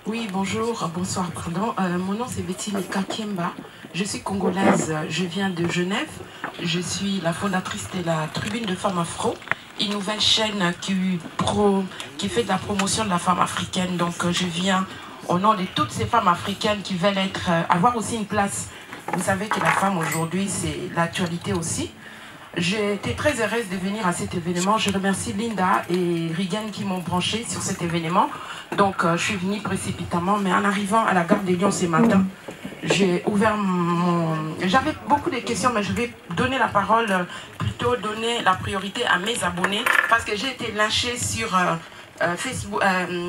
Oui, bonjour, bonsoir, pardon. Mon nom c'est Betty Mika Kiemba. Je suis congolaise, je viens de Genève. Je suis la fondatrice de la Tribune de Femmes Afro, une nouvelle chaîne qui fait de la promotion de la femme africaine. Donc je viens au nom de toutes ces femmes africaines qui veulent avoir aussi une place. Vous savez que la femme aujourd'hui, c'est l'actualité aussi. J'ai été très heureuse de venir à cet événement. Je remercie Linda et Regan qui m'ont branché sur cet événement. Donc, je suis venue précipitamment, mais en arrivant à la gare de Lyon ce matin, j'ai ouvert J'avais beaucoup de questions, mais je vais donner la parole, plutôt donner la priorité à mes abonnés, parce que j'ai été lynchée sur Facebook,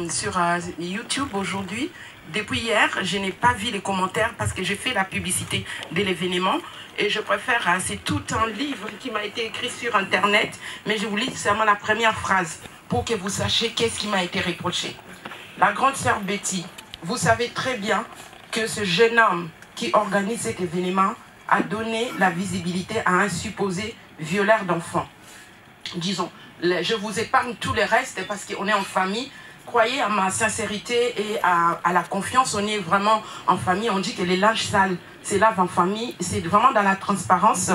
sur YouTube aujourd'hui. Depuis hier, je n'ai pas vu les commentaires parce que j'ai fait la publicité de l'événement. Et je préfère, c'est tout un livre qui m'a été écrit sur Internet, mais je vous lis seulement la première phrase pour que vous sachiez qu'est-ce qui m'a été reproché. La grande sœur Betty, vous savez très bien que ce jeune homme qui organise cet événement a donné la visibilité à un supposé violeur d'enfants. Disons, je vous épargne tout le reste parce qu'on est en famille. Croyez à ma sincérité et à la confiance, on est vraiment en famille. On dit que les linges sales, c'est Lave en famille, c'est vraiment dans la transparence.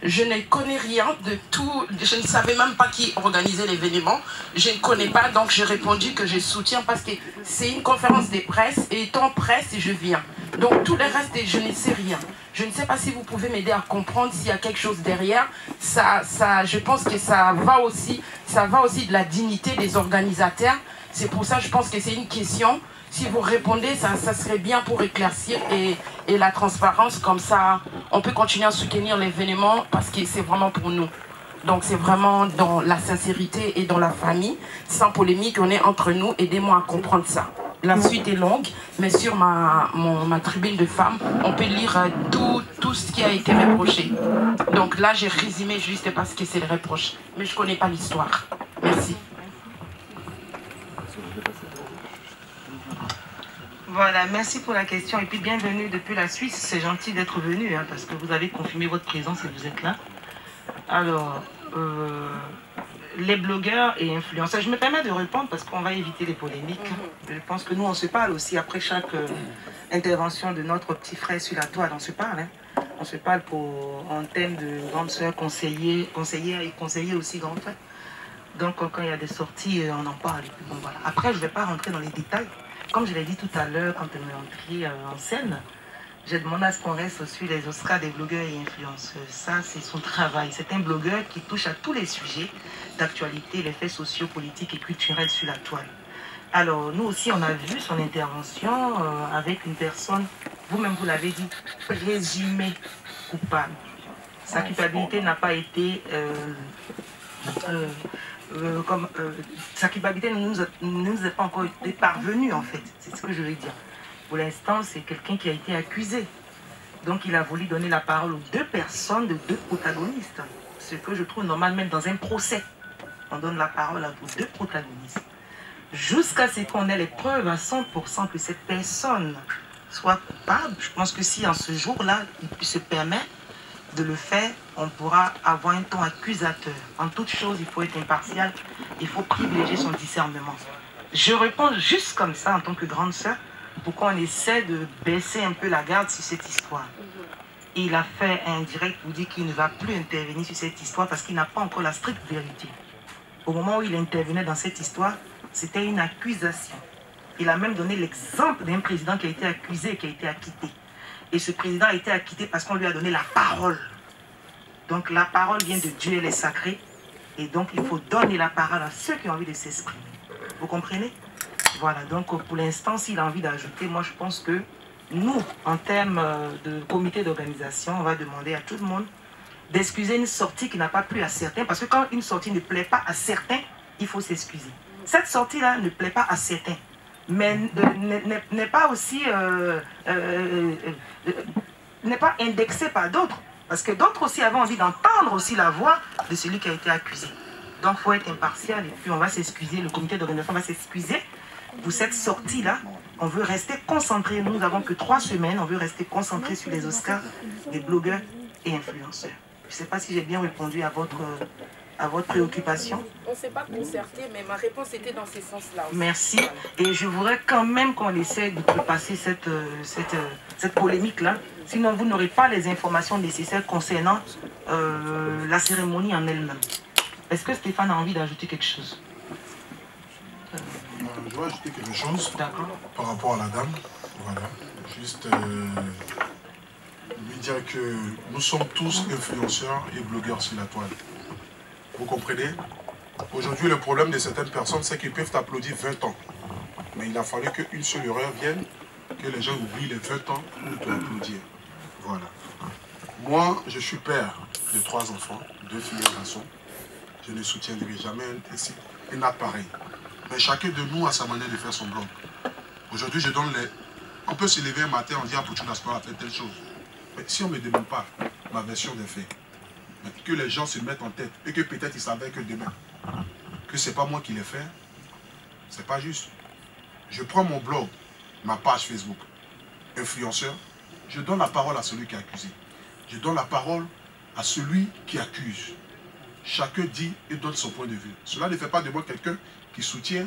Je ne connais rien de tout, je ne savais même pas qui organisait l'événement. Je ne connais pas, donc j'ai répondu que je soutiens parce que c'est une conférence de presse et étant presse, je viens. Donc tout le reste, je ne sais rien. Je ne sais pas si vous pouvez m'aider à comprendre s'il y a quelque chose derrière. Je pense que ça va aussi de la dignité des organisateurs. C'est pour ça que je pense que c'est une question. Si vous répondez, ça serait bien pour éclaircir et la transparence. Comme ça, on peut continuer à soutenir l'événement parce que c'est vraiment pour nous. Donc c'est vraiment dans la sincérité et dans la famille. Sans polémique, on est entre nous. Aidez-moi à comprendre ça. La suite est longue, mais sur ma tribune de femmes, on peut lire tout ce qui a été reproché. Donc là, j'ai résumé juste parce que c'est le reproche. Mais je ne connais pas l'histoire. Merci. Voilà, merci pour la question. Et puis bienvenue depuis la Suisse. C'est gentil d'être venu, hein, parce que vous avez confirmé votre présence et vous êtes là. Alors, les blogueurs et influenceurs, je me permets de répondre parce qu'on va éviter les polémiques. Je pense que nous, on se parle aussi après chaque intervention de notre petit frère sur la toile. On se parle, hein. On se parle en thème de grande sœur, conseillère et conseiller aussi grand frère. Donc, quand il y a des sorties, on en parle. Et puis, bon, voilà. Après, je ne vais pas rentrer dans les détails. Comme je l'ai dit tout à l'heure, quand elle m'est entrée en scène, j'ai demandé à ce qu'on reste sur les Oscars des blogueurs et influenceurs. Ça, c'est son travail. C'est un blogueur qui touche à tous les sujets d'actualité, les faits sociaux, politiques et culturels sur la toile. Alors, nous aussi, on a vu son intervention avec une personne, vous-même vous l'avez dit, présumée coupable. Sa culpabilité n'a pas été... sa culpabilité ne nous est pas encore été parvenue, en fait. C'est ce que je veux dire. Pour l'instant, c'est quelqu'un qui a été accusé. Donc, il a voulu donner la parole aux deux personnes, de deux protagonistes. Ce que je trouve normal, même dans un procès. On donne la parole aux deux protagonistes. Jusqu'à ce qu'on ait les preuves à 100% que cette personne soit coupable. Je pense que si en ce jour-là, il se permet de le faire, on pourra avoir un ton accusateur. En toute chose, il faut être impartial, il faut privilégier son discernement. Je réponds juste comme ça en tant que grande sœur, pourquoi on essaie de baisser un peu la garde sur cette histoire. Il a fait un direct pour dire qu'il ne va plus intervenir sur cette histoire parce qu'il n'a pas encore la stricte vérité. Au moment où il intervenait dans cette histoire, c'était une accusation. Il a même donné l'exemple d'un président qui a été accusé et qui a été acquitté. Et ce président a été acquitté parce qu'on lui a donné la parole. Donc la parole vient de Dieu, elle est sacrée. Et donc il faut donner la parole à ceux qui ont envie de s'exprimer. Vous comprenez? Voilà, donc pour l'instant, s'il a envie d'ajouter, moi je pense que nous, en termes de comité d'organisation, on va demander à tout le monde d'excuser une sortie qui n'a pas plu à certains. Parce que quand une sortie ne plaît pas à certains, il faut s'excuser. Cette sortie-là ne plaît pas à certains, mais n'est pas aussi... n'est pas indexée par d'autres. Parce que d'autres aussi avaient envie d'entendre aussi la voix de celui qui a été accusé. Donc il faut être impartial et puis on va s'excuser, le comité d'organisation va s'excuser pour cette sortie-là. On veut rester concentré, nous n'avons que 3 semaines, on veut rester concentré sur les Oscars des blogueurs et influenceurs. Je ne sais pas si j'ai bien répondu à votre préoccupation. On ne s'est pas concerté, mais ma réponse était dans ce sens-là. Merci. Et je voudrais quand même qu'on essaie de passer cette polémique-là. Sinon, vous n'aurez pas les informations nécessaires concernant la cérémonie en elle-même. Est-ce que Stéphane a envie d'ajouter quelque chose? Je vais ajouter quelque chose par rapport à la dame. Voilà. Juste lui dire que nous sommes tous influenceurs et blogueurs sur la toile. Vous comprenez? Aujourd'hui, le problème de certaines personnes, c'est qu'ils peuvent t'applaudir 20 ans. Mais il a fallu qu'une seule erreur vienne, que les gens oublient les 20 ans pour te applaudir. Voilà. Moi, je suis père de 3 enfants, 2 filles et un garçon. Je ne soutiendrai jamais un acte pareil. Mais chacun de nous a sa manière de faire son blog. Aujourd'hui, je donne les... On peut se lever un matin, on dit « Ah, Pouchou Nasport a fait telle chose ». Mais si on ne me demande pas ma version des faits, mais que les gens se mettent en tête et que peut-être ils savaient que demain, que ce n'est pas moi qui l'ai fait, ce n'est pas juste. Je prends mon blog, ma page Facebook, influenceur, je donne la parole à celui qui est accusé. Je donne la parole à celui qui accuse. Chacun dit et donne son point de vue. Cela ne fait pas de moi quelqu'un qui soutient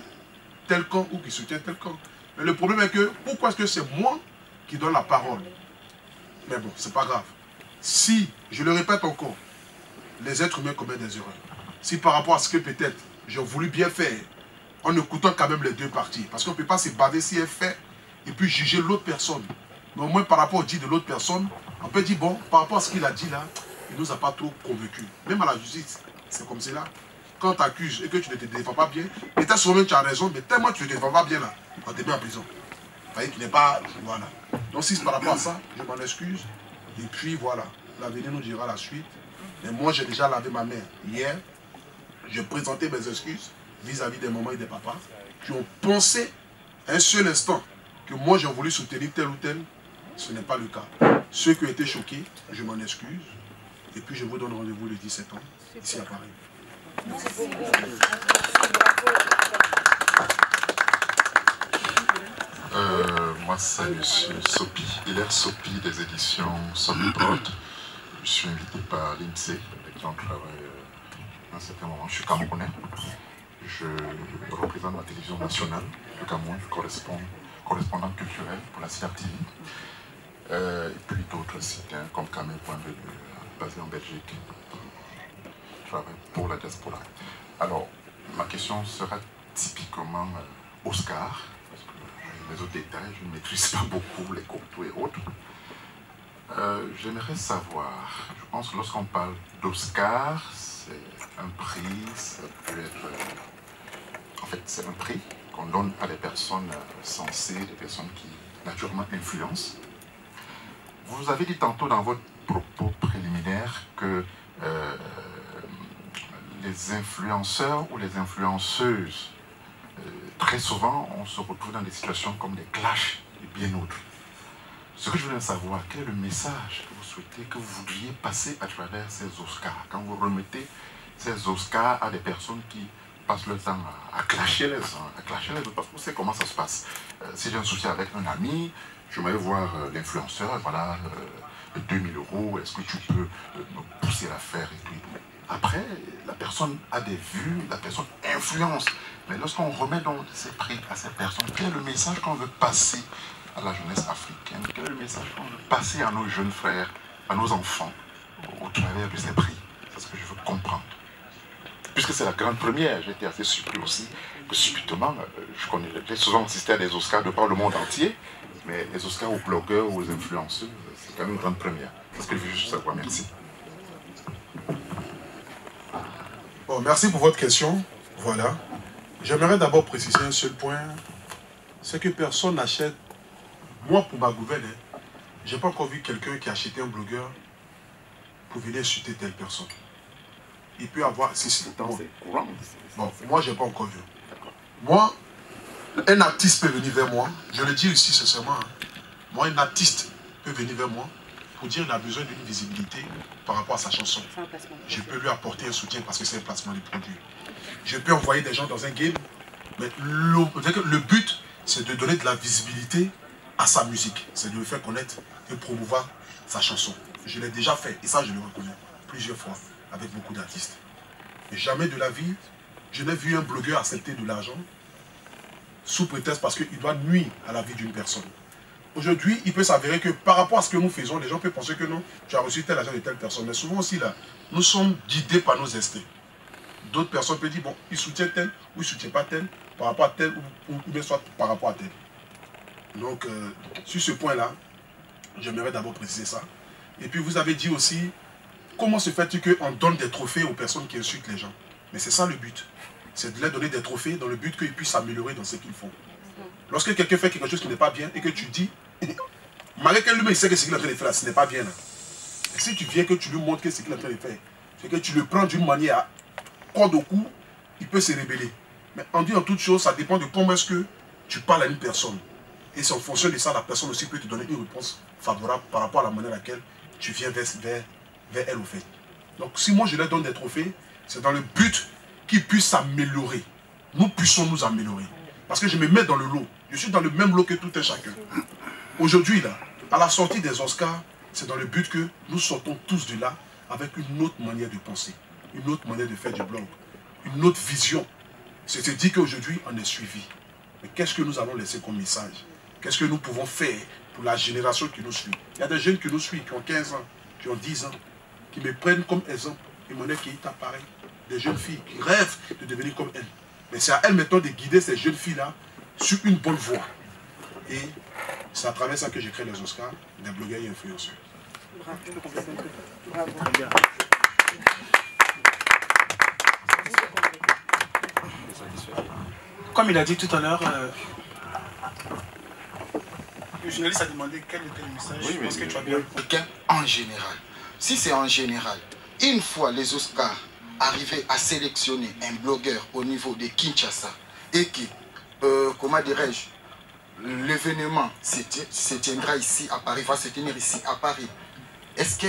tel camp ou qui soutient tel camp. Mais le problème est que, pourquoi est-ce que c'est moi qui donne la parole? Mais bon, c'est pas grave. Si, je le répète encore, les êtres humains commettent des erreurs. Si par rapport à ce que peut-être j'ai voulu bien faire, en écoutant quand même les deux parties, parce qu'on ne peut pas se baser si elle fait et puis juger l'autre personne. Mais au moins par rapport au dit de l'autre personne, on peut dire, bon, par rapport à ce qu'il a dit là, il ne nous a pas trop convaincus. Même à la justice, c'est comme cela. Quand tu accuses et que tu ne te défends pas bien, peut-être souvent tu as raison, mais tellement tu ne te défends pas bien là, on te met en prison. Vous voyez qu'il n'est pas... Voilà. Donc si c'est par rapport à ça, je m'en excuse. Et puis voilà, l'avenir nous dira la suite. Mais moi j'ai déjà lavé ma main hier. J'ai présenté mes excuses vis-à-vis des mamans et des papas qui ont pensé un seul instant que moi j'ai voulu soutenir tel ou tel. Ce n'est pas le cas. Ceux qui ont été choqués, je m'en excuse. Et puis je vous donne rendez-vous le 17 ans, ici à Paris. Moi c'est M. Sopi, Hilaire Sopi des éditions Sopi Prod. Je suis invité par l'INSEE, avec qui on travaille à un certain moment. Je suis camerounais. Je représente la télévision nationale du Cameroun, correspondant culturel pour la CRTV. Et puis d'autres sites comme Camé.be, basé en Belgique. Je travaille pour la diaspora. Alors, ma question sera typiquement Oscar, parce que les autres détails, je ne maîtrise pas beaucoup, les contours et autres. J'aimerais savoir, je pense que lorsqu'on parle d'Oscar, c'est un prix, ça peut être... en fait, c'est un prix qu'on donne à des personnes sensées, des personnes qui naturellement influencent. Vous avez dit tantôt dans votre propos préliminaire que les influenceurs ou les influenceuses, très souvent, on se retrouve dans des situations comme des clashs et bien autres. Ce que je voulais savoir, quel est le message que vous souhaitez, que vous voudriez passer à travers ces Oscars, quand vous remettez ces Oscars à des personnes qui passent leur temps à clasher les uns, à clasher les autres, parce que vous savez comment ça se passe. Si j'ai un souci avec un ami, je vais voir l'influenceur, voilà, 2000 €, est-ce que tu peux me pousser l'affaire et tout. Après, la personne a des vues, la personne influence. Mais lorsqu'on remet donc ces prix à ces personnes, quel est le message qu'on veut passer à la jeunesse africaine? Quel est le message qu'on veut passer à nos jeunes frères, à nos enfants, au travers de ces prix? C'est ce que je veux comprendre. Puisque c'est la grande première, j'étais assez surpris aussi que subitement, j'ai souvent assisté à des Oscars de par le monde entier, mais les Oscars aux blogueurs ou aux influenceurs, c'est quand même une grande première. C'est ce que je veux juste savoir. Merci. Bon, merci pour votre question. Voilà. J'aimerais d'abord préciser un seul point. C'est que personne n'achète. Moi, pour ma gouverne, je n'ai pas encore vu quelqu'un qui a acheté un blogueur pour venir insulter telle personne. Il peut avoir... Bon, moi, je n'ai pas encore vu. Moi, un artiste peut venir vers moi. Je le dis ici sincèrement. Moi, un artiste peut venir vers moi pour dire qu'il a besoin d'une visibilité par rapport à sa chanson. Je peux lui apporter un soutien parce que c'est un placement de produit. Je peux envoyer des gens dans un game, mais le but, c'est de donner de la visibilité à sa musique. C'est de le faire connaître et promouvoir sa chanson. Je l'ai déjà fait, et ça je le reconnais, plusieurs fois, avec beaucoup d'artistes. Et jamais de la vie, je n'ai vu un blogueur accepter de l'argent sous prétexte parce qu'il doit nuire à la vie d'une personne. Aujourd'hui, il peut s'avérer que par rapport à ce que nous faisons, les gens peuvent penser que non, tu as reçu tel argent de telle personne. Mais souvent aussi, là, nous sommes guidés par nos instincts. D'autres personnes peuvent dire, bon, il soutient tel ou il ne soutient pas tel par rapport à tel ou bien soit par rapport à tel. Donc, sur ce point-là, j'aimerais d'abord préciser ça. Et puis, vous avez dit aussi, comment se fait-il qu'on donne des trophées aux personnes qui insultent les gens? Mais c'est ça le but. C'est de leur donner des trophées dans le but qu'ils puissent s'améliorer dans ce qu'ils font. Lorsque quelqu'un fait quelque chose qui n'est pas bien et que tu dis, malgré que lui-même sait que ce qu'il est en train de faire là, ce n'est pas bien là. Et si tu viens que tu lui montres que ce qu'il est en train de faire, c'est que tu le prends d'une manière à corde au cou, il peut se révéler. Mais en dit en toute chose, ça dépend de comment est-ce que tu parles à une personne. Et c'est en fonction de ça, la personne aussi peut te donner une réponse favorable par rapport à la manière à laquelle tu viens vers elle au fait. Donc si moi je leur donne des trophées, c'est dans le but qu'ils puissent s'améliorer. Nous puissions nous améliorer. Parce que je me mets dans le lot. Je suis dans le même lot que tout un chacun. Aujourd'hui, là, à la sortie des Oscars, c'est dans le but que nous sortons tous de là avec une autre manière de penser, une autre manière de faire du blog, une autre vision. C'est se dire qu'aujourd'hui, on est suivi. Mais qu'est-ce que nous allons laisser comme message? Qu'est-ce que nous pouvons faire pour la génération qui nous suit. Il y a des jeunes qui nous suivent, qui ont 15 ans, qui ont 10 ans, qui me prennent comme exemple. Et mon qui est pareil. Des jeunes filles qui rêvent de devenir comme elles. Mais c'est à elles maintenant de guider ces jeunes filles-là sur une bonne voie. Et c'est à travers ça que j'ai créé les Oscars des blogueurs et influenceurs. Bravo. Comme il a dit tout à l'heure, le journaliste a demandé quel était le message. Oui, je pense que tu as bien. En général. Si c'est en général, une fois les Oscars arrivaient à sélectionner un blogueur au niveau de Kinshasa et que, comment dirais-je, l'événement se tiendra ici à Paris, va se tenir ici à Paris, est-ce que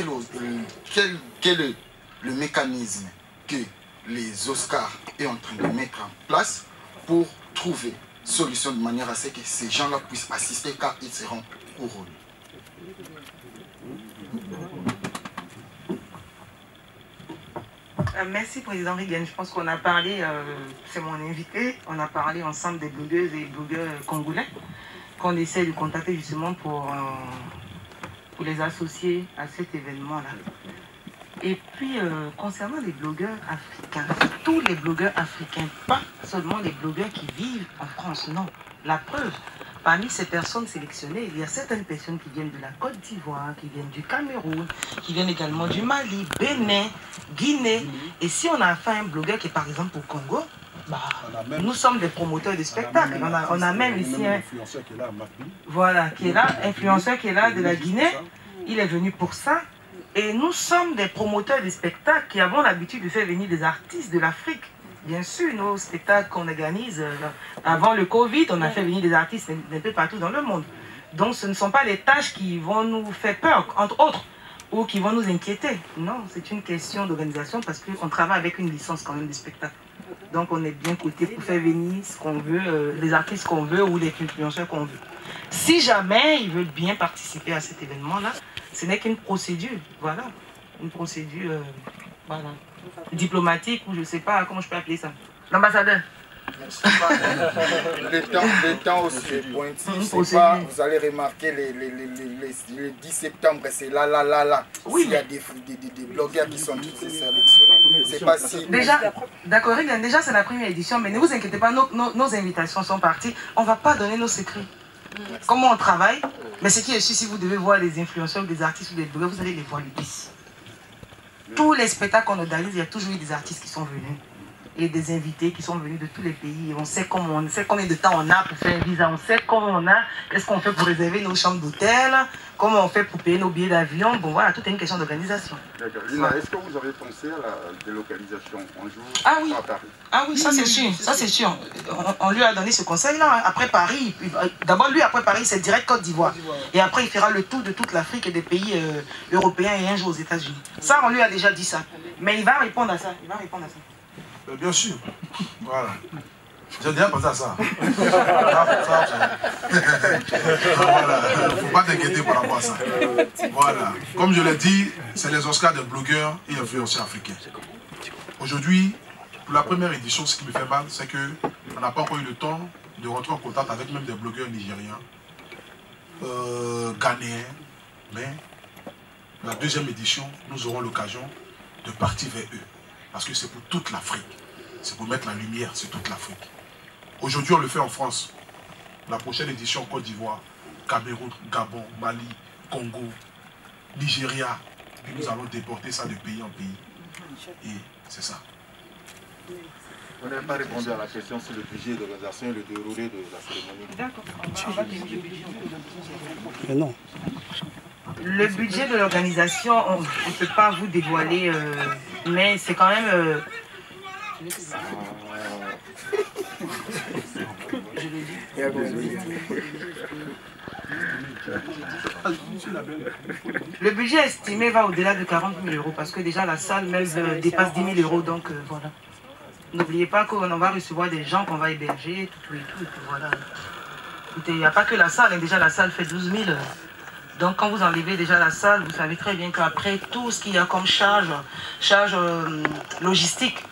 quel est le mécanisme que les Oscars est en train de mettre en place pour trouver solution de manière à ce que ces gens-là puissent assister car ils seront couronnés? Merci Président Reagan. Je pense qu'on a parlé, c'est mon invité, on a parlé ensemble des blogueuses et blogueurs congolais qu'on essaie de contacter justement pour les associer à cet événement-là. Et puis, concernant les blogueurs africains, tous les blogueurs africains, pas seulement les blogueurs qui vivent en France, non. La preuve, parmi ces personnes sélectionnées, il y a certaines personnes qui viennent de la Côte d'Ivoire, qui viennent du Cameroun, qui viennent également du Mali, Bénin, Guinée. Et si on a affaire à un blogueur qui est par exemple au Congo, bah, nous sommes des promoteurs de spectacles. On a même ici un influenceur qui est là, voilà, qui est là, influenceur qui est là de la Guinée. Il est venu pour ça. Et nous sommes des promoteurs de spectacles qui avons l'habitude de faire venir des artistes de l'Afrique. Bien sûr, nos spectacles qu'on organise avant le Covid, on a fait venir des artistes un peu partout dans le monde. Donc ce ne sont pas les tâches qui vont nous faire peur, entre autres, ou qui vont nous inquiéter. Non, c'est une question d'organisation parce qu'on travaille avec une licence quand même de spectacle. Donc on est bien coté pour faire venir ce qu'on veut, les artistes qu'on veut ou les influenceurs qu'on veut. Si jamais ils veulent bien participer à cet événement-là, ce n'est qu'une procédure, voilà. Une procédure, voilà, diplomatique ou je ne sais pas comment je peux appeler ça. L'ambassadeur. Le temps aussi est pointu, pas, vous allez remarquer le 10 septembre, c'est là. Oui, il y a des blogueurs qui sont tous sélectionnés. C'est pas si... Déjà, d'accord, déjà c'est la première édition, mais ne vous inquiétez pas, nos invitations sont parties. On ne va pas donner nos secrets. Comment on travaille, mais ce qui est sûr, si vous devez voir les influenceurs, des artistes ou des blogueurs, vous allez les voir le 10. Tous les spectacles qu'on organise, il y a toujours eu des artistes qui sont venus. Et des invités qui sont venus de tous les pays. Et on sait combien de temps on a pour faire un visa, on sait comment on a, qu'est-ce qu'on fait pour réserver nos chambres d'hôtel, comment on fait pour payer nos billets d'avion. Bon voilà, tout est une question d'organisation. D'accord. Lina, est-ce que vous avez pensé à la délocalisation un jour à Paris? Ah oui, ça c'est sûr, ça c'est sûr. On lui a donné ce conseil-là. Après Paris, d'abord lui, après Paris, c'est direct Côte d'Ivoire. Et après, il fera le tour de toute l'Afrique et des pays européens et un jour aux États-Unis. Ça, on lui a déjà dit ça. Mais il va répondre à ça. Bien sûr. Voilà. J'ai déjà pensé à ça. Voilà. Il ne faut pas t'inquiéter par rapport à ça. Voilà. Comme je l'ai dit, c'est les Oscars des blogueurs et influenceurs africains. Aujourd'hui, pour la première édition, ce qui me fait mal, c'est qu'on n'a pas encore eu le temps de rentrer en contact avec même des blogueurs nigériens, ghanéens. Mais la deuxième édition, nous aurons l'occasion de partir vers eux. Parce que c'est pour toute l'Afrique. C'est pour mettre la lumière sur toute l'Afrique. Aujourd'hui, on le fait en France. La prochaine édition, Côte d'Ivoire, Cameroun, Gabon, Mali, Congo, Nigeria. Puis nous allons déporter ça de pays en pays. Et c'est ça. Vous n'avez pas répondu à la question sur le budget d'organisation et le déroulé de la cérémonie. D'accord. On va tenir le budget. Mais non. Le budget de l'organisation, on ne peut pas vous dévoiler, mais c'est quand même... Le budget estimé va au-delà de 40 000 € parce que déjà la salle même dépasse 10 000 €, donc voilà. N'oubliez pas qu'on va recevoir des gens qu'on va héberger, tout et tout, voilà. Il n'y a pas que la salle, déjà la salle fait 12 000 €. Donc quand vous enlevez déjà la salle, vous savez très bien qu'après tout ce qu'il y a comme charge logistique,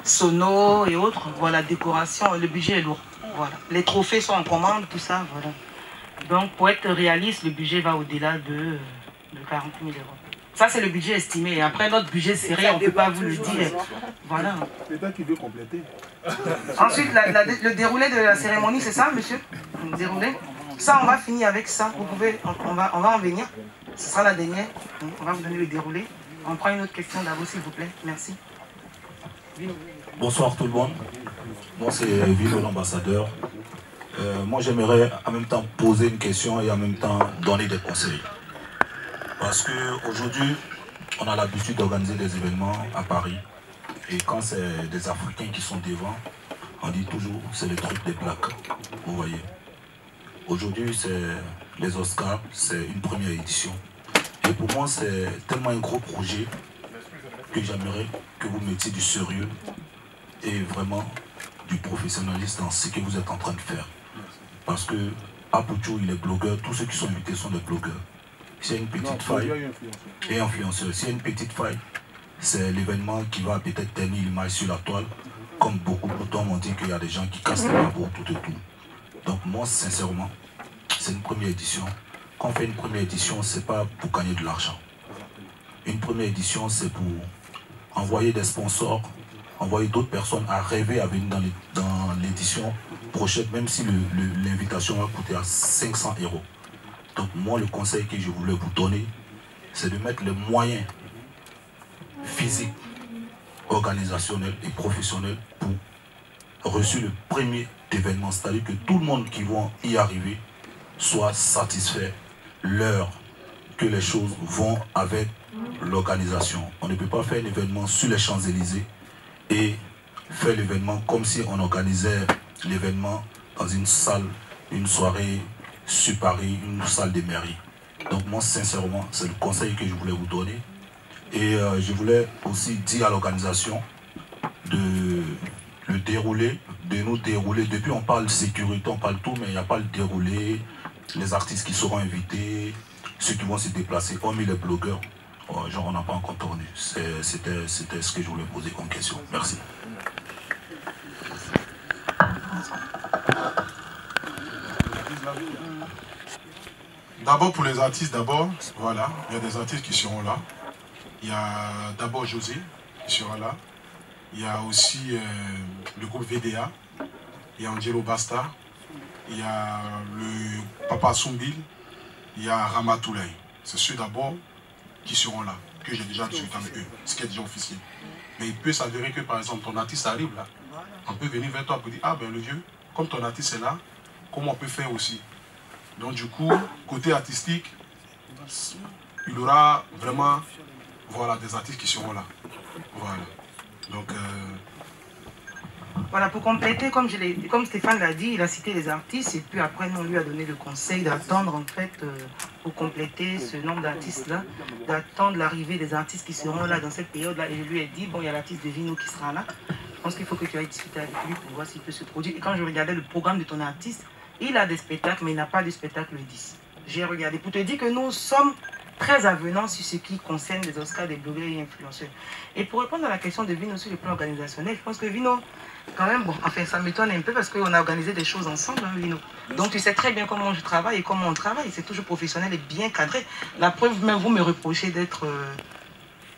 sono et autres, voilà, décoration, le budget est lourd. Voilà. Les trophées sont en commande, tout ça, voilà. Donc, pour être réaliste, le budget va au-delà de 40 000 €. Ça, c'est le budget estimé. Et après, notre budget serré, on ne peut pas vous le dire. Voilà. C'est toi qui veux compléter. Ensuite, le déroulé de la cérémonie, c'est ça, monsieur? Le déroulé. Ça, on va finir avec ça. Vous pouvez, on va en venir. Ce sera la dernière. On va vous donner le déroulé. On prend une autre question d'abord, s'il vous plaît. Merci. Bonsoir tout le monde. Moi, c'est Vino l'ambassadeur. Moi, j'aimerais en même temps poser une question et en même temps donner des conseils. Parce qu'aujourd'hui, on a l'habitude d'organiser des événements à Paris. Et quand c'est des Africains qui sont devant, on dit toujours c'est le truc des plaques. Vous voyez. Aujourd'hui, c'est les Oscars, c'est une première édition. Et pour moi, c'est tellement un gros projet que j'aimerais que vous mettiez du sérieux et vraiment du professionnalisme dans ce que vous êtes en train de faire. Parce que Apucho, il est blogueur, tous ceux qui sont invités sont des blogueurs. S'il y a une petite faille, et influenceur, s'il y a une petite faille, c'est l'événement qui va peut-être ternir l'image sur la toile, comme beaucoup d'hommes m'ont dit qu'il y a des gens qui cassent les barreaux, tout et tout. Donc moi, sincèrement, c'est une première édition. Quand on fait une première édition, c'est pas pour gagner de l'argent. Une première édition, c'est pour envoyer des sponsors, envoyer d'autres personnes à rêver à venir dans l'édition prochaine, même si l'invitation va coûter à 500 €. Donc moi, le conseil que je voulais vous donner, c'est de mettre les moyens physiques, organisationnels et professionnels pour reçu le premier événement. C'est-à-dire que tout le monde qui va y arriver soit satisfait l'heure que les choses vont avec l'organisation. On ne peut pas faire un événement sur les Champs-Élysées et faire l'événement comme si on organisait l'événement dans une salle, une soirée sur Paris, une salle de mairie. Donc moi, sincèrement, c'est le conseil que je voulais vous donner. Et je voulais aussi dire à l'organisation de nous dérouler. Depuis, on parle sécurité, on parle tout, mais il n'y a pas le déroulé. Les artistes qui seront invités, ceux qui vont se déplacer, hormis les blogueurs, genre on n'a pas encore tourné. C'était ce que je voulais poser comme question. Merci. D'abord pour les artistes, voilà, il y a des artistes qui seront là. Il y a d'abord José qui sera là. Il y a aussi le groupe VDA. Il y a Angelo Basta. Il y a le Papa Soumbil. Il y a Ramatoulaye. C'est ceux d'abord qui seront là, que j'ai déjà discuté avec eux, ce qui est déjà officiel. Mais il peut s'avérer que par exemple ton artiste arrive là. On peut venir vers toi pour dire, ah ben le vieux, comme ton artiste est là, comment on peut faire aussi? Donc du coup, côté artistique, il y aura vraiment voilà, des artistes qui seront là. Voilà. Donc voilà, pour compléter, comme Stéphane l'a dit, il a cité les artistes et puis après nous on lui a donné le conseil d'attendre en fait pour compléter ce nombre d'artistes-là, d'attendre l'arrivée des artistes qui seront là dans cette période-là. Et je lui ai dit, bon, il y a l'artiste de Vino qui sera là. Je pense qu'il faut que tu ailles discuter avec lui pour voir s'il peut se produire. Et quand je regardais le programme de ton artiste, il a des spectacles, mais il n'a pas de spectacle le 10. J'ai regardé pour te dire que nous sommes très avenants sur ce qui concerne les Oscars des blogueurs et influenceurs. Et pour répondre à la question de Vino sur le plan organisationnel, je pense que Vino, quand même, bon, enfin ça m'étonne un peu parce qu'on a organisé des choses ensemble, hein, Vino. Donc tu sais très bien comment je travaille et comment on travaille. C'est toujours professionnel et bien cadré. La preuve, même vous me reprochez d'être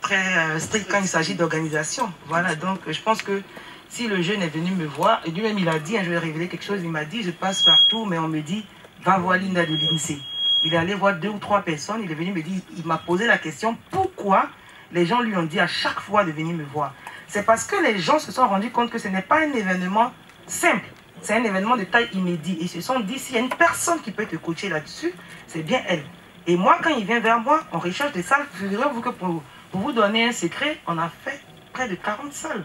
très strict quand il s'agit d'organisation. Voilà, donc je pense que si le jeune est venu me voir, et lui-même il a dit, hein, je vais révéler quelque chose, il m'a dit, je passe partout, mais on me dit, va voir Linda de l'INSEE. Il est allé voir 2 ou 3 personnes, il est venu me dire, il m'a posé la question, pourquoi les gens lui ont dit à chaque fois de venir me voir? C'est parce que les gens se sont rendus compte que ce n'est pas un événement simple, c'est un événement de taille inédite. Ils se sont dit, s'il y a une personne qui peut te coacher là-dessus, c'est bien elle. Et moi, quand il vient vers moi, on recherche des salles, figurez-vous que pour vous donner un secret, on a fait près de 40 salles.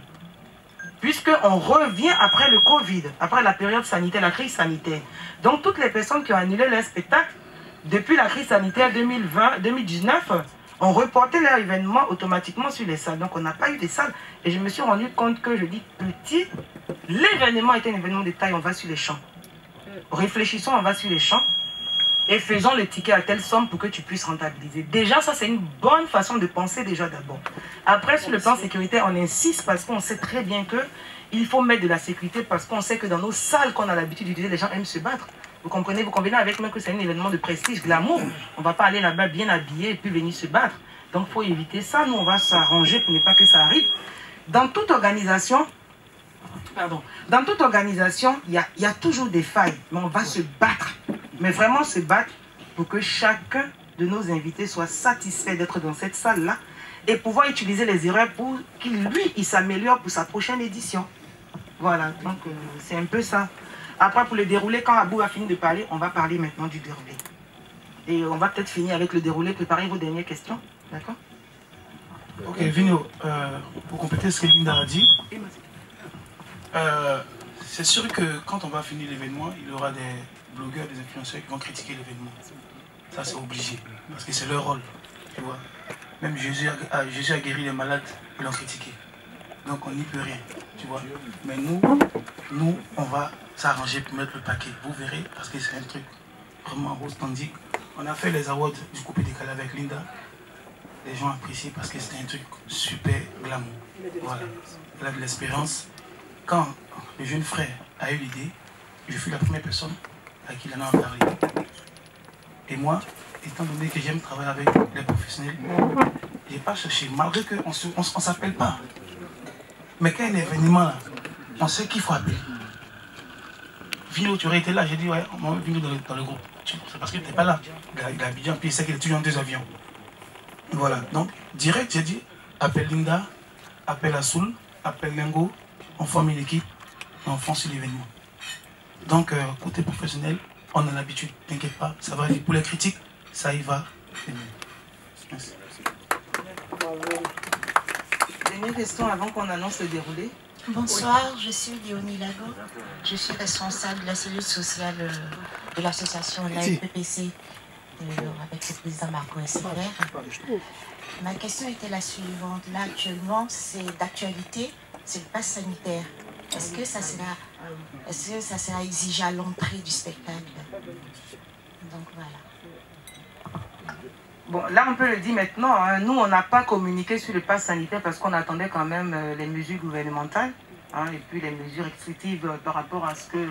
Puisqu'on revient après le Covid, après la période sanitaire, la crise sanitaire. Donc toutes les personnes qui ont annulé leur spectacle, depuis la crise sanitaire 2020-2019, ont reporté leur événement automatiquement sur les salles. Donc on n'a pas eu de salles. Et je me suis rendu compte que je dis petit, l'événement est un événement de taille, on va sur les champs. Réfléchissons, on va sur les champs. Et faisons le ticket à telle somme pour que tu puisses rentabiliser. Déjà, ça c'est une bonne façon de penser déjà d'abord. Après, sur le plan sécuritaire, on insiste parce qu'on sait très bien qu'il faut mettre de la sécurité parce qu'on sait que dans nos salles qu'on a l'habitude d'utiliser, les gens aiment se battre. Vous comprenez, vous convenez avec moi que c'est un événement de prestige, glamour. On ne va pas aller là-bas bien habillé et puis venir se battre. Donc il faut éviter ça. Nous, on va s'arranger pour ne pas que ça arrive. Dans toute organisation, il y a toujours des failles. Mais on va se battre. Mais vraiment se battre pour que chacun de nos invités soit satisfait d'être dans cette salle-là et pouvoir utiliser les erreurs pour qu'il, lui, il s'améliore pour sa prochaine édition. Voilà, donc c'est un peu ça. Après, pour le déroulé, quand Abou a fini de parler, on va parler maintenant du déroulé. Et on va peut-être finir avec le déroulé. Préparez vos dernières questions. D'accord? Ok, Vino, pour compléter ce que Linda a dit, c'est sûr que quand on va finir l'événement, il y aura des blogueurs, des influenceurs qui vont critiquer l'événement. Ça, c'est obligé, parce que c'est leur rôle, tu vois. Même Jésus a guéri les malades, ils l'ont critiqué. Donc on n'y peut rien, tu vois. Mais nous, on va s'arranger pour mettre le paquet. Vous verrez, parce que c'est un truc vraiment authentique. On a fait les awards du coupé décalé avec Linda. Les gens apprécient parce que c'était un truc super glamour. Voilà. Elle a de l'expérience. Quand le jeune frère a eu l'idée, je fus la première personne à qui il en a parlé. Et moi, étant donné que j'aime travailler avec les professionnels, je n'ai pas cherché, malgré qu'on ne s'appelle pas. Mais quand il y a un événement là, on sait qu'il faut appeler. Vino, tu aurais été là, j'ai dit ouais, on va Vino dans le groupe. C'est parce que tu n'es pas là. Il a Abidjan, puis il sait qu'il est toujours dans 2 avions. Voilà, donc direct, j'ai dit appelle Linda, appelle Assoul, appelle Lengo, on forme une équipe et on fonce sur l'événement. Donc, côté professionnel, on a l'habitude, t'inquiète pas, ça va aller. Pour les critiques, ça y va. Merci. Dernière question avant qu'on annonce le déroulé. Bonsoir, je suis Léonie Lago. Je suis responsable de la cellule sociale de l'association l'AFPPC avec le président Marco Esseler. Ma question était la suivante. Là, actuellement, c'est d'actualité, c'est le pass sanitaire. Est-ce que ça sera exigé à l'entrée du spectacle? Donc voilà. Bon, là, on peut le dire maintenant. Hein. Nous, on n'a pas communiqué sur le pass sanitaire parce qu'on attendait quand même les mesures gouvernementales hein, et puis les mesures restrictives par rapport à ce que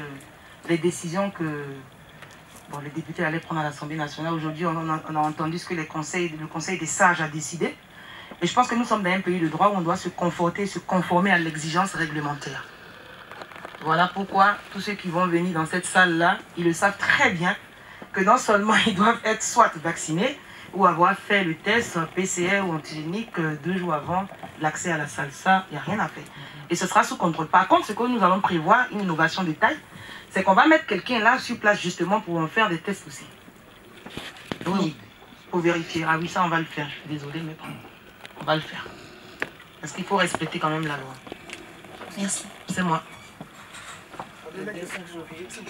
les décisions que les députés allaient prendre à l'Assemblée nationale. Aujourd'hui, on a entendu ce que le Conseil des sages a décidé. Et je pense que nous sommes dans un pays de droit où on doit se conformer à l'exigence réglementaire. Voilà pourquoi tous ceux qui vont venir dans cette salle-là, ils le savent très bien que non seulement ils doivent être soit vaccinés ou avoir fait le test PCR ou antigénique 2 jours avant l'accès à la salle. Ça, il n'y a rien à faire. Et ce sera sous contrôle. Par contre, ce que nous allons prévoir, une innovation de taille, c'est qu'on va mettre quelqu'un là sur place justement pour en faire des tests aussi. Oui, pour vérifier. Ah oui, ça on va le faire. Je suis désolée, mais on va le faire. Parce qu'il faut respecter quand même la loi. Merci. C'est moi.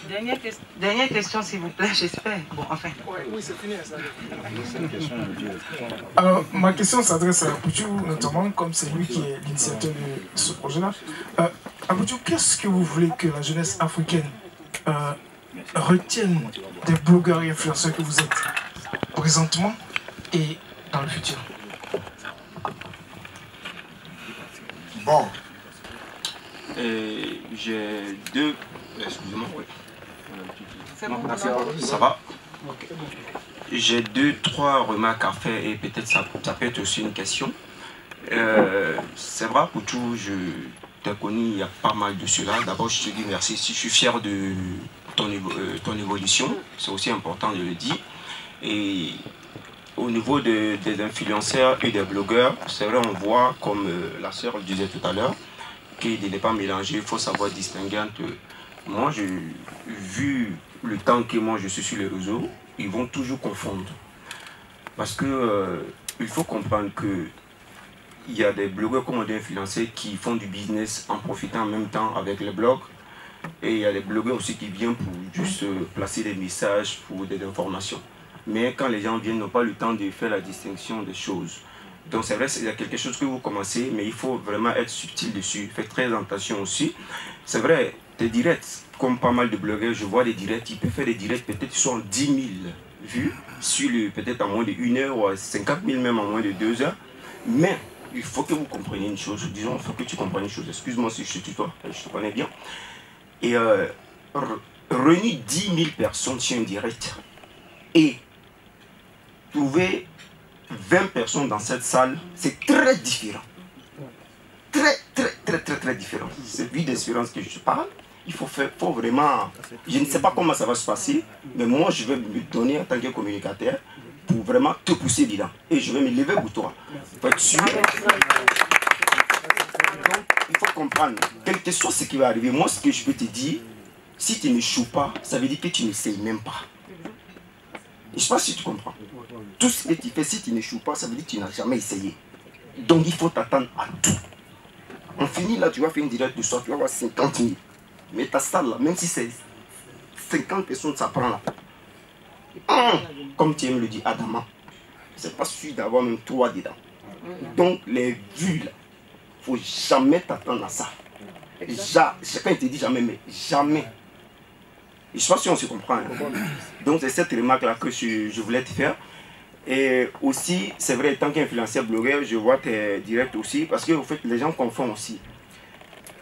Dernière question, s'il vous plaît, j'espère. Bon, enfin. Oui, c'est fini, ça. Alors, ma question s'adresse à Aboudiou, notamment, comme c'est lui qui est l'initiateur de ce projet-là. Aboudiou, qu'est-ce que vous voulez que la jeunesse africaine retienne des blogueurs et influenceurs que vous êtes présentement et dans le futur? Bon. J'ai deux... Excusez-moi, oui. Ça va. J'ai 2-3 remarques à faire et peut-être ça peut être aussi une question. C'est vrai, Poutou, je t'ai connu il y a pas mal de cela. D'abord, je te dis merci. Si je suis fier de ton évolution, c'est aussi important de le dire. Et au niveau des influenceurs et des blogueurs, c'est vrai, on voit, comme la sœur le disait tout à l'heure, qu'il n'est pas mélangé, il faut savoir distinguer entre... Moi, vu le temps que moi je suis sur les réseaux, ils vont toujours confondre. Parce que il faut comprendre que il y a des blogueurs comme on dit influenceurs qui font du business en profitant en même temps avec les blogs. Et il y a des blogueurs aussi qui viennent pour juste placer des messages pour des informations. Mais quand les gens viennent, ils n'ont pas le temps de faire la distinction des choses. Donc c'est vrai, il y a quelque chose que vous commencez, mais il faut vraiment être subtil dessus. Faites très attention aussi. C'est vrai, des directs, comme pas mal de blogueurs, je vois des directs, ils peuvent faire des directs peut-être qui sont 10 000 vues, peut-être en moins de 1 heure, ou 50 000 même en moins de 2 heures. Mais il faut que vous compreniez une chose, disons, il faut que tu comprennes une chose. Excuse-moi si je te tutoie, je te connais bien. Et réunir 10 000 personnes sur un direct et trouver 20 personnes dans cette salle, c'est très différent. Très différent. C'est vie d'espérance que je parle. Il faut vraiment... Je ne sais pas comment ça va se passer, mais moi, je vais me donner en tant que communicateur pour vraiment te pousser dedans. Et je vais me lever pour toi. Il faut être sûr. Donc, il faut comprendre. Quel que soit ce qui va arriver, moi, ce que je peux te dire, si tu n'échoues pas, ça veut dire que tu n'essayes même pas. Je ne sais pas si tu comprends. Tout ce que tu fais, si tu n'échoues pas, ça veut dire que tu n'as jamais essayé. Donc, il faut t'attendre à tout. On finit là, tu vas faire une direct de soir, tu vas avoir 50 000. Mais ta salle là, même si c'est 50 personnes, ça prend là. Comme tu aimes le dire, Adama, c'est pas sûr d'avoir même 3 dedans. Donc les vues là, il ne faut jamais t'attendre à ça. Chacun te dit jamais, mais jamais. Je ne sais pas si on se comprend. Hein. Donc c'est cette remarque là que je voulais te faire. Et aussi, c'est vrai, tant qu'influenceur blogueur, je vois tes directs aussi, parce que en fait, les gens confondent aussi.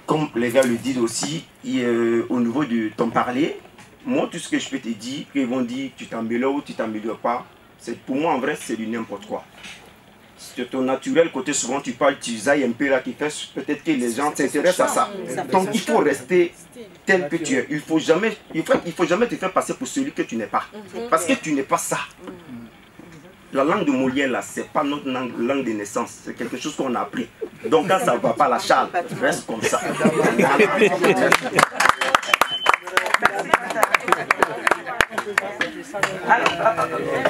Comme les gars le disent aussi, au niveau de ton parler, moi, tout ce que je peux te dire, qu'ils vont dire tu t'améliores ou tu t'améliores pas, pour moi, en vrai, c'est du n'importe quoi. C'est ton naturel côté, souvent tu parles, tu zailles un peu là, qui fait peut-être que les gens s'intéressent à ça. Donc, il faut rester tel que tu es. Il ne faut jamais te faire passer pour celui que tu n'es pas. Parce que tu n'es pas ça. La langue de Molière, là, c'est pas notre langue de naissance. C'est quelque chose qu'on a appris. Donc, quand ça ne va pas, la charle, reste comme ça.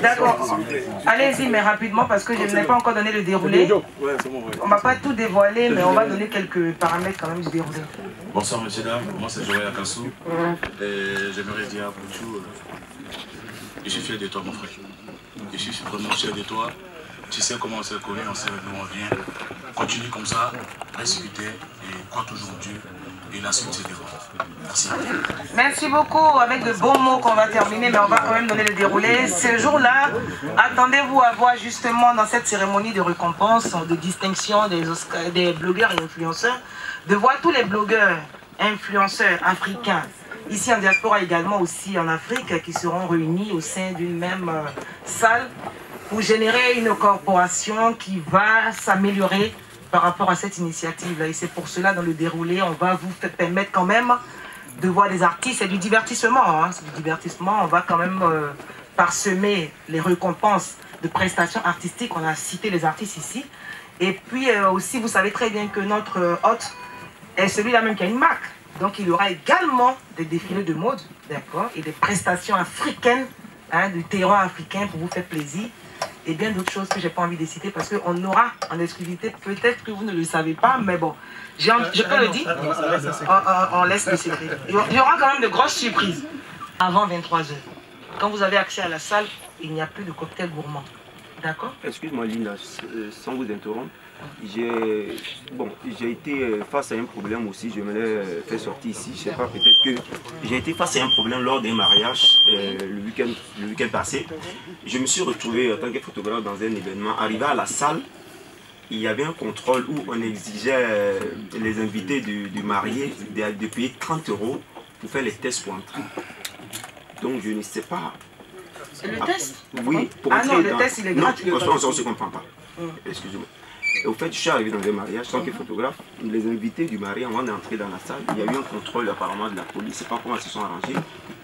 D'accord. Allez-y, mais rapidement, parce que je n'ai pas encore donné le déroulé. On ne va pas tout dévoiler, mais on va donner quelques paramètres quand même du déroulé. Bonsoir, monsieur, dames. Moi, c'est Joël Akassou. Et j'aimerais dire à Bouchou, je suis fier de toi, mon frère. Je suis vraiment fier de toi. Tu sais comment on s'est connus, on sait d'où on vient. Continue comme ça, reste fidèle et crois toujours en Dieu. Et la suite, c'est devant. Merci. Merci beaucoup. Avec de bons mots qu'on va terminer, mais on va quand même donner le déroulé. Ce jour-là, attendez-vous à voir justement dans cette cérémonie de récompense, de distinction des blogueurs et influenceurs, de voir tous les blogueurs, influenceurs africains, ici en diaspora également aussi en Afrique, qui seront réunis au sein d'une même salle pour générer une corporation qui va s'améliorer par rapport à cette initiative. Et c'est pour cela, dans le déroulé, on va vous permettre quand même de voir des artistes. C'est du divertissement, hein, c'est du divertissement. On va quand même parsemer les récompenses de prestations artistiques. On a cité les artistes ici. Et puis aussi, vous savez très bien que notre hôte est celui-là même qui a une marque. Donc il y aura également des défilés de mode, d'accord, et des prestations africaines, hein, du terroir africain pour vous faire plaisir. Et bien d'autres choses que je n'ai pas envie de citer parce qu'on aura en exclusivité, peut-être que vous ne le savez pas, mais bon, je peux le dire, on laisse le secret. Il y aura quand même de grosses surprises avant 23 h. Quand vous avez accès à la salle, il n'y a plus de cocktail gourmand. D'accord? Excuse-moi Lina, sans vous interrompre, j'ai été face à un problème aussi, je me l'ai fait sortir ici, je sais pas, peut-être que j'ai été face à un problème lors d'un mariage le week-end passé. Je me suis retrouvé en tant que photographe dans un événement, arrivé à la salle, il y avait un contrôle où on exigeait les invités du marié de payer 30 € pour faire les tests pour entrer. Donc je ne sais pas. Le test? Oui, pour entrer non, le test il est gratuit. Non, on ne se comprend pas. Excusez-moi. Au fait, je suis arrivé dans un mariage, tant que photographe, les invités du marié, avant d'entrer dans la salle, il y a eu un contrôle apparemment de la police, je ne sais pas comment ils se sont arrangés.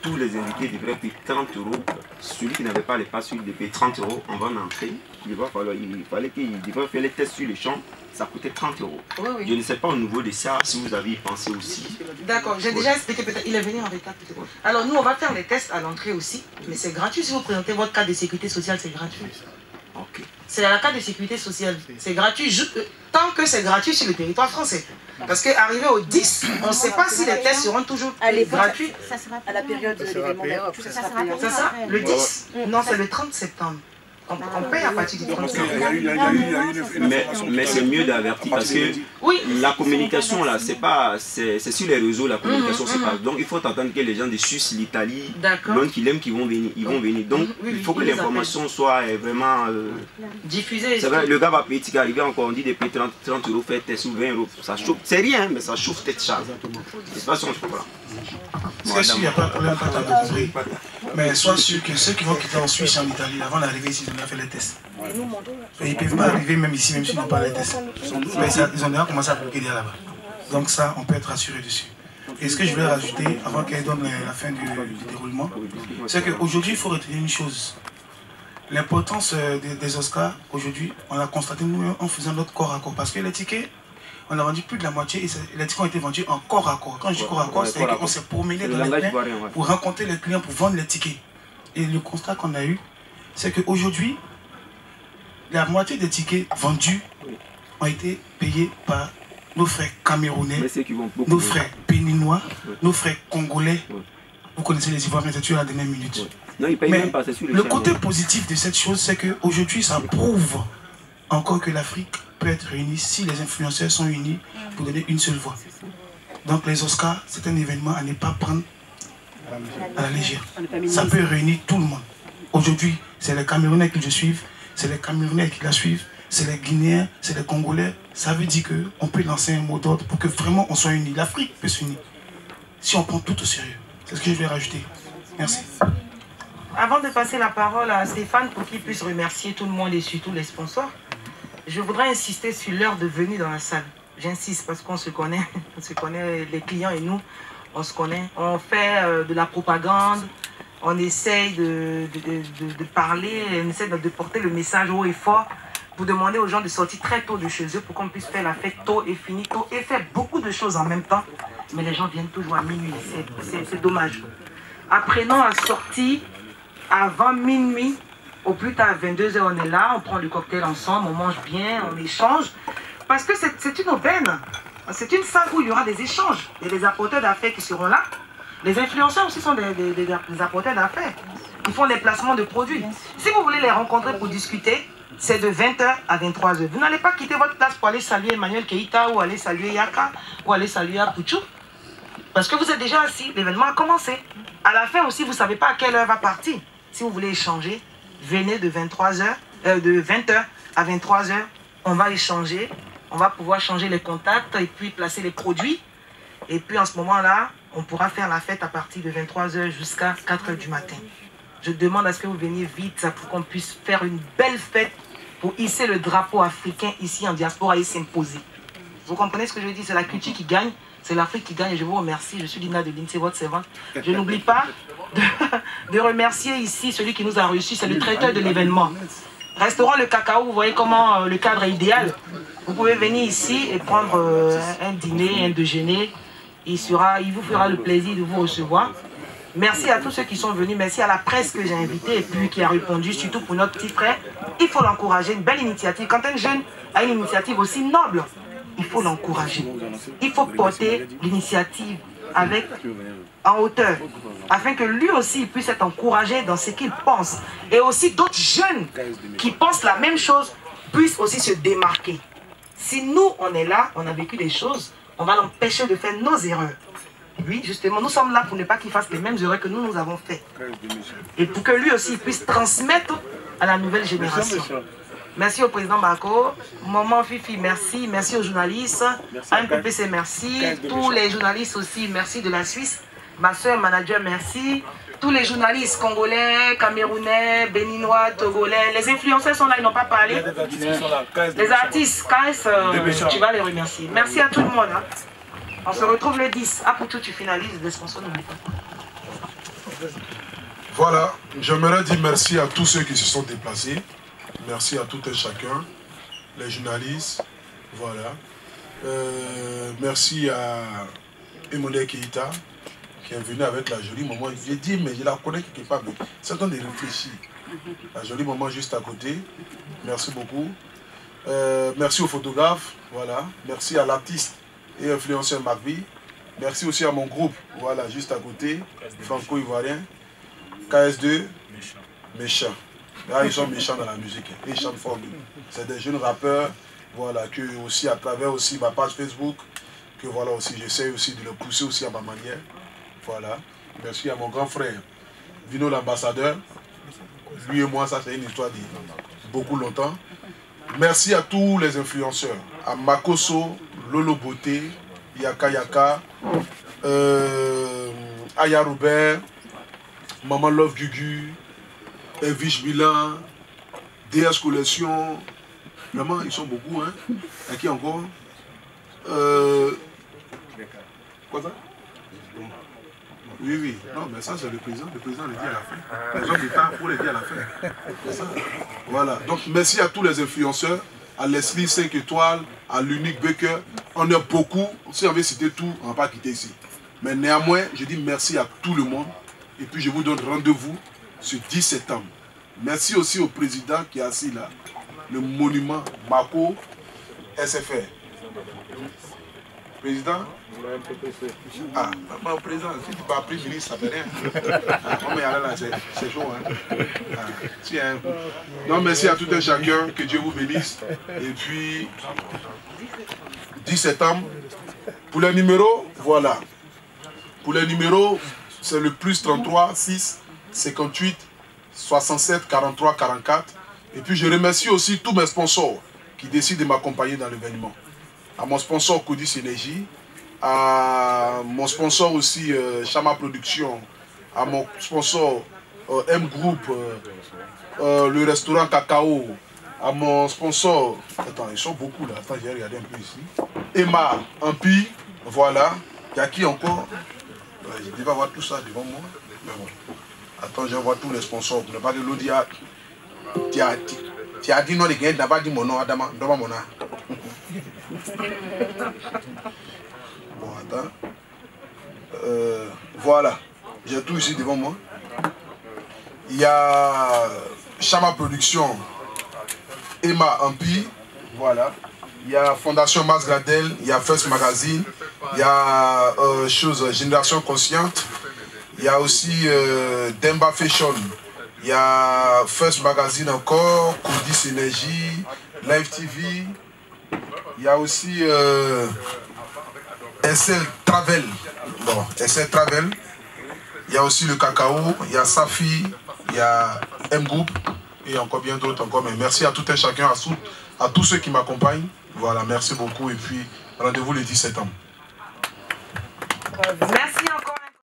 Tous les invités devraient payer 30 €. Celui qui n'avait pas les passes, il devait payer 30 € avant d'entrer. Il fallait qu'il devrait faire les tests sur les champs, ça coûtait 30 €. Oui, oui. Je ne sais pas au niveau de ça, si vous avez pensé aussi. D'accord, j'ai déjà expliqué, peut-être il est venu en retard peut-être. Alors nous, on va faire les tests à l'entrée aussi, mais c'est gratuit. Si vous présentez votre carte de sécurité sociale, c'est gratuit. Ok. C'est la carte de sécurité sociale, c'est gratuit, tant que c'est gratuit sur le territoire français. Parce qu'arrivé au 10, on ne sait pas si les tests seront toujours gratuits. Ça sera à la période de l'événement. Ça sera le 10? Non, c'est le 30 septembre. On paye à partir du 30 septembre. Mais c'est mieux d'avertir parce que la communication là, c'est sur les réseaux, la communication c'est pas. Donc il faut attendre que les gens de Suisse, l'Italie, l'Antilem qui vont venir, ils vont venir. Donc il faut que l'information soit vraiment diffusée. C'est vrai, le gars va payer, il arrive encore, on dit de payer 30 euros, faire test ou 20 euros. Ça chauffe, c'est rien, mais ça chauffe tête charge. C'est pas son chocolat. C'est sûr, il n'y a pas de problème, pas de compris. Mais sois sûr que ceux qui vont quitter en Suisse et en Italie, avant d'arriver ici, ils ont déjà fait les tests. Et ils ne peuvent pas arriver même ici, même s'ils n'ont pas les tests. Mais ça, ils ont déjà commencé à bloquer là-bas. Donc ça, on peut être rassuré dessus. Et ce que je voulais rajouter, avant qu'elle donne la fin du déroulement, c'est qu'aujourd'hui, il faut retenir une chose. L'importance des Oscars, aujourd'hui, on l'a constaté nous en faisant notre corps à corps. Parce que les tickets, on a vendu plus de la moitié et les tickets ont été vendus en corps à corps. Quand je dis corps à corps, c'est qu'on s'est promené dans les trains pour rencontrer les clients, pour vendre les tickets. Et le constat qu'on a eu, c'est qu'aujourd'hui, la moitié des tickets vendus ont été payés par nos frères camerounais, nos frères béninois, nos frères congolais. Vous connaissez les Ivoiriens, c'est sûr, à la dernière minute. Non, mais le côté positif de cette chose, c'est qu'aujourd'hui, ça prouve encore que l'Afrique peut être réunie si les influenceurs sont unis pour donner une seule voix. Donc les Oscars, c'est un événement à ne pas prendre à la légère. Ça peut réunir tout le monde. Aujourd'hui, c'est les Camerounais qui le suivent, c'est les Camerounais qui la suivent, c'est les Guinéens, c'est les Congolais. Ça veut dire qu'on peut lancer un mot d'ordre pour que vraiment on soit unis. L'Afrique peut s'unir si on prend tout au sérieux. C'est ce que je vais rajouter. Merci. Avant de passer la parole à Stéphane pour qu'il puisse remercier tout le monde et surtout les sponsors, je voudrais insister sur l'heure de venue dans la salle. J'insiste parce qu'on se connaît, les clients et nous, on se connaît. On fait de la propagande, on essaye de parler, on essaie de porter le message haut et fort pour demander aux gens de sortir très tôt de chez eux pour qu'on puisse faire la fête tôt et finir tôt et faire beaucoup de choses en même temps. Mais les gens viennent toujours à minuit, c'est dommage. Apprenons à sortir avant minuit, au plus tard à 22h on est là, on prend le cocktail ensemble, on mange bien, on échange. Parce que c'est une aubaine, c'est une salle où il y aura des échanges. Il y a des apporteurs d'affaires qui seront là. Les influenceurs aussi sont des apporteurs d'affaires. Ils font des placements de produits. Si vous voulez les rencontrer pour discuter, c'est de 20h à 23h. Vous n'allez pas quitter votre place pour aller saluer Emmanuel Keïta ou aller saluer Yaka ou aller saluer Apuchou. Parce que vous êtes déjà assis, l'événement a commencé. À la fin aussi, vous ne savez pas à quelle heure va partir. Si vous voulez échanger, venez de 20h à 23h. On va échanger, on va pouvoir changer les contacts et puis placer les produits. Et puis en ce moment-là, on pourra faire la fête à partir de 23h jusqu'à 4h du matin. Je demande à ce que vous veniez vite pour qu'on puisse faire une belle fête pour hisser le drapeau africain ici en diaspora et s'imposer. Vous comprenez ce que je veux dire? C'est la culture qui gagne, c'est l'Afrique qui gagne et je vous remercie. Je suis Dina de l'INSEE, votre servante. Je n'oublie pas de remercier ici celui qui nous a reçus, c'est le traiteur de l'événement. Restaurant Le Cacao, vous voyez comment le cadre est idéal. Vous pouvez venir ici et prendre un dîner, un déjeuner. Il vous fera le plaisir de vous recevoir. Merci à tous ceux qui sont venus. Merci à la presse que j'ai invitée et puis qui a répondu, surtout pour notre petit frère. Il faut l'encourager, une belle initiative. Quand un jeune a une initiative aussi noble, il faut l'encourager. Il faut porter l'initiative en hauteur, afin que lui aussi puisse être encouragé dans ce qu'il pense. Et aussi d'autres jeunes qui pensent la même chose puissent aussi se démarquer. Si nous, on est là, on a vécu des choses, on va l'empêcher de faire nos erreurs. Oui, justement, nous sommes là pour ne pas qu'il fasse les mêmes erreurs que nous avons fait. Et pour que lui aussi puisse transmettre à la nouvelle génération. Merci au président Bako, Maman Fifi, merci. Merci aux journalistes, AMPPC, merci. Tous les journalistes aussi, merci de la Suisse. Ma soeur, manager, merci. Tous les journalistes congolais, camerounais, béninois, togolais. Les influenceurs sont là, ils n'ont pas parlé. Les artistes, KS, tu vas les remercier. Merci à tout le monde. Hein. On se retrouve le 10. Apuchou, tu finalises les sponsors, n'oublie pas. Voilà, j'aimerais dire merci à tous ceux qui se sont déplacés. Merci à tout un chacun, les journalistes, voilà. Merci à Emmanuel Keïta, qui est venu avec la jolie maman. J'ai dit, mais je la connais quelque part, mais c'est temps de réfléchir. La jolie maman juste à côté. Merci beaucoup. Merci aux photographes, voilà. Merci à l'artiste et influenceur Macbi. Merci aussi à mon groupe, voilà, juste à côté, franco-ivoirien, KS2, méchant. Là, ils sont méchants dans la musique. Ils chantent fort. C'est des jeunes rappeurs, voilà, que aussi à travers aussi ma page Facebook, que voilà aussi, j'essaie aussi de le pousser aussi à ma manière. Voilà. Merci à mon grand frère, Vino l'ambassadeur. Lui et moi, ça c'est une histoire de beaucoup longtemps. Merci à tous les influenceurs. À Makoso, Lolo Beauté, Yaka Yaka, Aya Robert, Maman Love Gugu, Elvish Milan, DS Collection. Vraiment, ils sont beaucoup. Hein. Et qui encore quoi ça? Oui, oui. Non, mais ça, c'est le président. Le président le dit à la fin. Les hommes d'État, pour le dire à la fin. C'est ça. Voilà. Donc, merci à tous les influenceurs, à Leslie 5 étoiles, à l'unique Baker. On est beaucoup. Si on veut citer tout, on ne va pas quitter ici. Mais néanmoins, je dis merci à tout le monde. Et puis, je vous donne rendez-vous ce 10 septembre. Merci aussi au président qui est assis là. Le monument Mako SFR. Président? Ah, le président, si tu ne vas pas ministre, ça ne fait rien. C'est chaud, hein. Tiens. Non, merci à tout un chacun, que Dieu vous bénisse. Et puis, 10 septembre. Pour les numéros, voilà. Pour les numéros, c'est le plus 33 6 58 67 43 44. Et puis, je remercie aussi tous mes sponsors qui décident de m'accompagner dans l'événement. À mon sponsor Codis Énergie, à mon sponsor aussi Chama Production, à mon sponsor M Group, le restaurant Cacao, à mon sponsor, attends, ils sont beaucoup là, attends, j'ai regardé un peu ici, Emma Ampi, voilà, il y a qui encore? Je devais avoir tout ça devant moi, mais bon, attends, je vois tous les sponsors, pour ne pas de l'audia, tu as dit non, les gars, tu n'as pas dit mon nom, Adama, donne-moi mon nom. Bon, attends. Voilà. J'ai tout ici devant moi. Il y a Chama Production, Emma Ampi. Voilà. Il y a Fondation Mas Gradel. Il y a First Magazine. Il y a Génération Consciente. Il y a aussi Demba Fashion. Il y a First Magazine encore. Codis Énergie. Live TV. Il y a aussi SL Travel. Bon, SL Travel. Il y a aussi le Cacao. Il y a Safi. Il y a M Group. Et encore bien d'autres encore. Mais merci à tout un chacun, à tous ceux qui m'accompagnent. Voilà, merci beaucoup. Et puis, rendez-vous le 10 septembre. Merci encore.